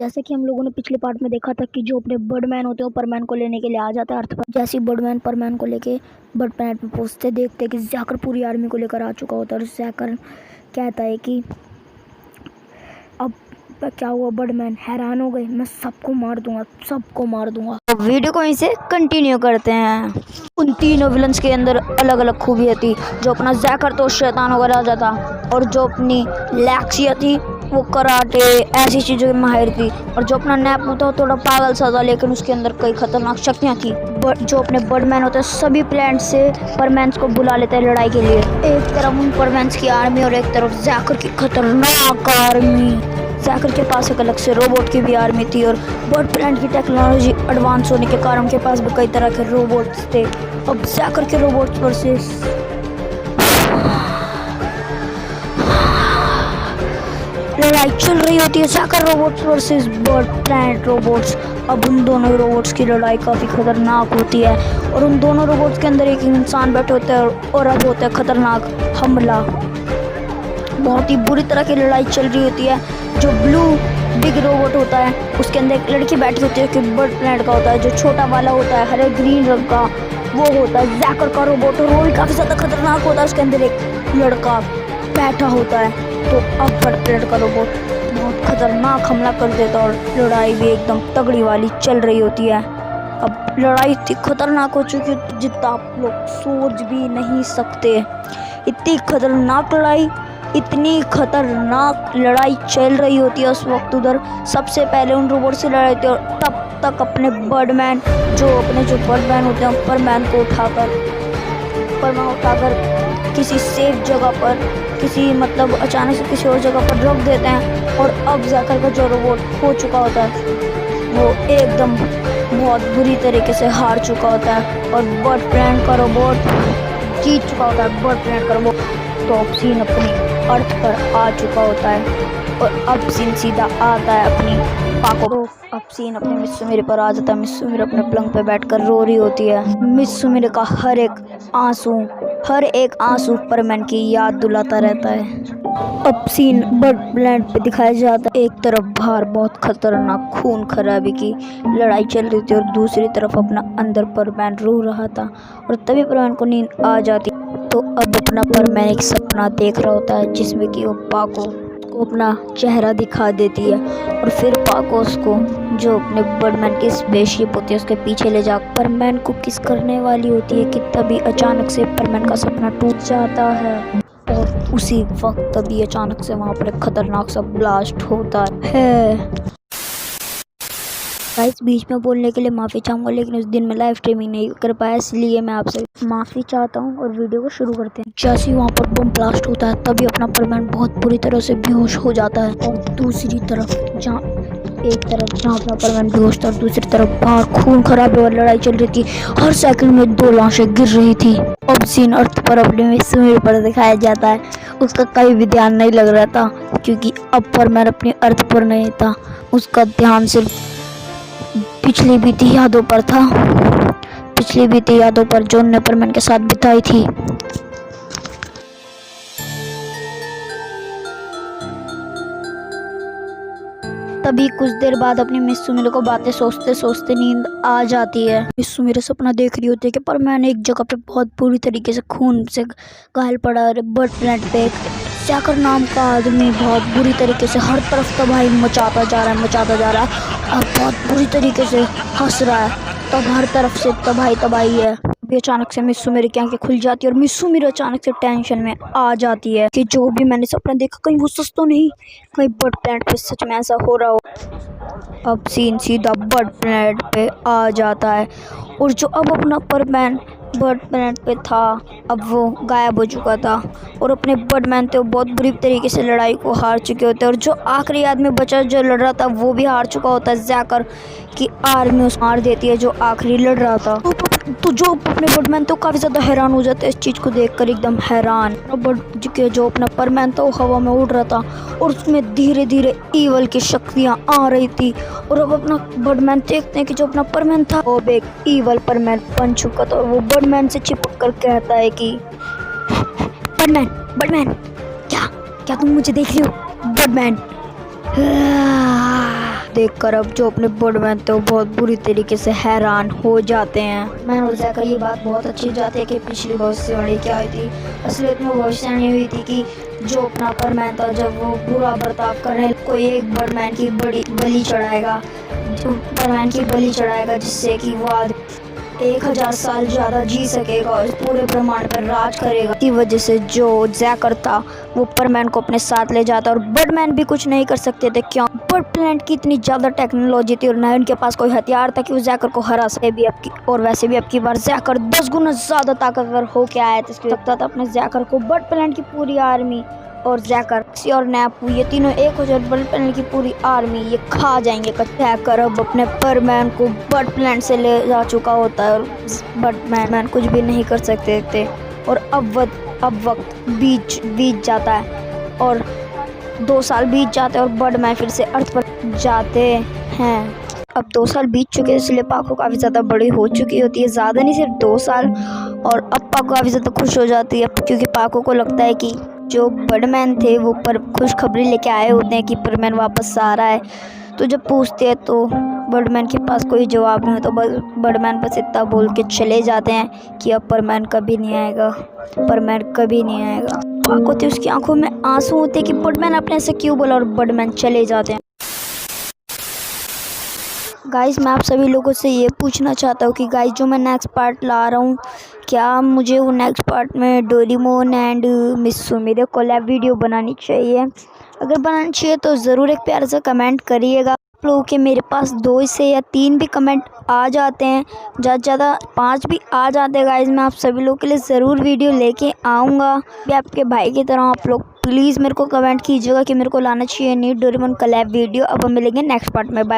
जैसे कि हम लोगों ने पिछले पार्ट में देखा था कि जो अपने बर्डमैन होते हैं वो परमैन को लेने के लिए आ जाता है अर्थ पर। जैसे ही बर्डमैन परमैन को लेके बर्ड प्लैनेट में पहुंचते देखते कि जैकर पूरी आर्मी को लेकर आ चुका होता है और जैकर कहता है कि अब क्या हुआ। बर्डमैन हैरान हो गए, मैं सबको मार दूंगा। तो वीडियो को वहीं से कंटिन्यू करते हैं। उन तीनों विलन्स के अंदर अलग अलग खूबियाँ थी। जो अपना जैकर तो शैतान वगैरह जाता, और जो अपनी लैक्सिया थी वो कराटे ऐसी चीज़ों में माहिर थी, और जो अपना नैपू था थोड़ा पागल सा था लेकिन उसके अंदर कई खतरनाक शक्तियाँ थी। जो अपने बर्डमैन होते हैं सभी प्लैनेट से परमैन्स को बुला लेते हैं लड़ाई के लिए। एक तरफ उन परमैन्स की आर्मी और एक तरफ जैकर की खतरनाक आर्मी। जैकर के पास एक अलग से रोबोट की भी आर्मी थी, और बर्ड प्लैनेट की टेक्नोलॉजी एडवांस होने के कारण उनके पास भी कई तरह के रोबोट्स थे। अब जैकर के रोबोट्स वर्सेस लड़ाई चल रही होती है। Jacker robots versus bird planet robots. अब उन दोनों रोबोट्स की लड़ाई काफ़ी खतरनाक होती है, और उन दोनों रोबोट्स के अंदर एक इंसान बैठे होते हैं और अब होता है खतरनाक हमला। बहुत ही बुरी तरह की लड़ाई चल रही होती है। जो ब्लू बिग रोबोट होता है उसके अंदर एक लड़की बैठी होती है कि बर्ड प्लैनेट का होता है। जो छोटा वाला होता है हरे ग्रीन रंग का वो होता है जैकर का रोबोट, और वो भी काफ़ी ज़्यादा खतरनाक होता है। उसके अंदर एक लड़का बैठा होता है। तो अब बर्ड प्लैनेट का रोबोट बहुत खतरनाक हमला कर देता है, और लड़ाई भी एकदम तगड़ी वाली चल रही होती है। अब लड़ाई इतनी खतरनाक हो चुकी है जितना आप लोग सोच भी नहीं सकते। इतनी खतरनाक लड़ाई चल रही होती है उस वक्त उधर। सबसे पहले उन रोबोट से लड़ाई होती है, और तब तक अपने बर्डमैन जो बर्डमैन होते हैं परमैन को उठाकर किसी सेफ जगह पर अचानक से किसी और जगह पर रख देते हैं। और अब जैकर का जो रोबोट हो चुका होता है वो एकदम बहुत बुरी तरीके से हार चुका होता है, और बर्ड प्लैनेट का रोबोट जीत चुका होता है। बर्ड प्लैनेट का रोबोट तो अब सीन अपनी अर्थ पर आ चुका होता है, और अब सीन सीधा आता है अपनी पाको। तो अब सीन अपने मिस सुमिरे पर आ जाता है। मिस सुमिरे अपने पलंग पे बैठकर रो रही होती है। मिस सुमिरे का हर एक आंसू परमैन की याद दिलाता रहता है। अब सीन बर्ड प्लैनेट पे दिखाया जाता है। एक तरफ बाहर बहुत खतरनाक खून खराबी की लड़ाई चल रही थी, और दूसरी तरफ अपना अंदर परमैन रो रहा था। और तभी परमैन को नींद आ जाती। तो अब अपना परमैन एक सपना देख रहा होता है जिसमें कि वो पाको को अपना चेहरा दिखा देती है, और फिर पाको उसको जो अपने बर्डमैन की स्पेसशिप होती है उसके पीछे ले जा परमैन को किस करने वाली होती है कि तभी अचानक से परमैन का सपना टूट जाता है। और उसी वक्त तभी अचानक से वहाँ पर एक खतरनाक सा ब्लास्ट होता है। गाइस बीच में बोलने के लिए माफ़ी चाहूँगा, लेकिन उस दिन मैं लाइव स्ट्रीमिंग नहीं कर पाया, इसलिए मैं आपसे माफ़ी चाहता हूँ। और वीडियो को शुरू करते हैं। जैसे ही वहाँ पर बम ब्लास्ट होता है तभी अपना परमैन बहुत बुरी तरह से बेहोश हो जाता है, और दूसरी तरफ जहाँ अपना परमैन बेहोश था, दूसरी तरफ बाहर खून खराबे और लड़ाई चल रही थी। हर सेकंड में 2 लाशें गिर रही थी। अब सीन अर्थ पर अपने मिस सुमिरे पर दिखाया जाता है। उसका कहीं भी ध्यान नहीं लग रहा था, क्योंकि अब परमैन अपनी अर्थ पर नहीं था। उसका ध्यान सिर्फ पिछली बीती यादों पर जो उन्होंने परमैन के साथ बिताई थी। तभी कुछ देर बाद अपनी मिस सुमिरे को बातें सोचते सोचते नींद आ जाती है। मिस सुमिरे सपना देख रही होती है कि परमैन एक जगह पे बहुत बुरी तरीके से खून से घायल पड़ा है। बर्ड प्लैनेट पे जैकर नाम का आदमी बहुत बुरी तरीके से हर तरफ तबाही मचाता जा रहा है, और बहुत बुरी तरीके से हंस रहा है। तब हर तरफ से तबाही है। अभी अचानक से मिस सुमिरे की आंखें खुल जाती है, और मिस सुमिरे अचानक से टेंशन में आ जाती है कि जो भी मैंने सपना देखा कहीं वो सच तो नहीं, कहीं बर्ड प्लैनेट पे सच में ऐसा हो रहा हो। अब सीन सीधा बर्ड प्लैनेट पे आ जाता है, और जो अब अपना परमैन बर्ड प्लैनेट पे था अब वो गायब हो चुका था, और अपने बर्डमैन थे वो बहुत बुरी तरीके से लड़ाई को हार चुके होते, और जो आखिरी आदमी बचा जो लड़ रहा था वो भी हार चुका होता है। जैकर की आर्मी उस मार देती है जो आखिरी लड़ रहा था। तो जो अपने बर्डमैन तो काफ़ी ज़्यादा हैरान हो जाते हैं इस चीज़ को देखकर, एकदम हैरान। जो अपना परमैन था वो हवा में उड़ रहा था, और उसमें धीरे धीरे ईवल की शक्तियाँ आ रही थी। और अब अपना बर्डमैन देखते हैं कि जो अपना परमैन था वो एक ईवल परमैन बन चुका था, और वो बर्डमैन से चिपक कर कहता है कि बर्डमैन क्या तुम मुझे देख रही हो? बर्डमैन देखकर अब जो अपने बर्डमैन थे वो बहुत बुरी तरीके से हैरान हो जाते हैं। मैन और जैकर ये बात बहुत अच्छी जाती है कि पिछली भविष्यवाणी क्या हुई थी। असलियत में भविष्यवाणी हुई थी कि जो अपना परमैन था जब वो बुरा बर्ताव करने कोई एक बर्डमैन की बड़ी बलि चढ़ाएगा, जो परमैन की बलि चढ़ाएगा, जिससे कि वो 1000 साल ज़्यादा जी सकेगा और इस पूरे ब्रह्मांड पर राज करेगा। इसी वजह से जो जैकर था वो परमैन को अपने साथ ले जाता और बर्डमैन भी कुछ नहीं कर सकते थे। क्यों? बर्ड प्लांट की इतनी ज़्यादा टेक्नोलॉजी थी और ना उनके पास कोई हथियार था कि वो जैकर को हरा सके भी। और वैसे भी अब की बार जैकर 10 गुना ज़्यादा ताकतवर हो के आया था, इसलिए लगता था अपने जैकर को बर्ड प्लांट की पूरी आर्मी और जैकर और नैपू ये तीनों एक हो जाए, बर्ड प्लांट की पूरी आर्मी ये खा जाएंगे। जैकर अब अपने परमैन को बर्ड प्लांट से ले जा चुका होता है और बर्डमैन कुछ भी नहीं कर सकते थे। और अब वक्त बीत जाता है और 2 साल बीत जाते हैं और बर्डमैन फिर से अर्थ पर जाते हैं। अब 2 साल बीत चुके हैं, इसलिए पाको काफ़ी ज़्यादा बड़ी हो चुकी होती है, ज़्यादा नहीं सिर्फ 2 साल। और अब पाको काफ़ी ज़्यादा खुश हो जाती है क्योंकि पाको को लगता है कि जो बर्डमैन थे वो पर खुशखबरी लेके आए होते हैं कि परमैन वापस आ रहा है। तो जब पूछते हैं तो बर्डमैन के पास कोई जवाब नहीं, तो बर्डमैन बस इतना बोल के चले जाते हैं कि अब परमैन कभी नहीं आएगा, परमैन कभी नहीं आएगा। पाको थे उसकी आंखों में आंसू होते कि बर्डमैन अपने से क्यों बोला, और बर्डमैन चले जाते हैं। गाइस मैं आप सभी लोगों से ये पूछना चाहता हूँ कि गाइस जो मैं नेक्स्ट पार्ट ला रहा हूँ, क्या मुझे वो नेक्स्ट पार्ट में Doraemon and miss Sumire collab video बनानी चाहिए? अगर बनानी चाहिए तो ज़रूर एक प्यारा सा कमेंट करिएगा। आप लोगों के मेरे पास 2 से या 3 भी कमेंट आ जाते हैं, ज़्यादा ज़्यादा 5 भी आ जाते हैं गाइस, मैं आप सभी लोगों के लिए ज़रूर वीडियो लेके आऊँगा। भी आपके भाई की तरह आप लोग प्लीज़ मेरे को कमेंट कीजिएगा कि मेरे को लाना चाहिए न्यू डोरेमोन कोलैब वीडियो। अब हम मिलेंगे नेक्स्ट पार्ट में। बाय।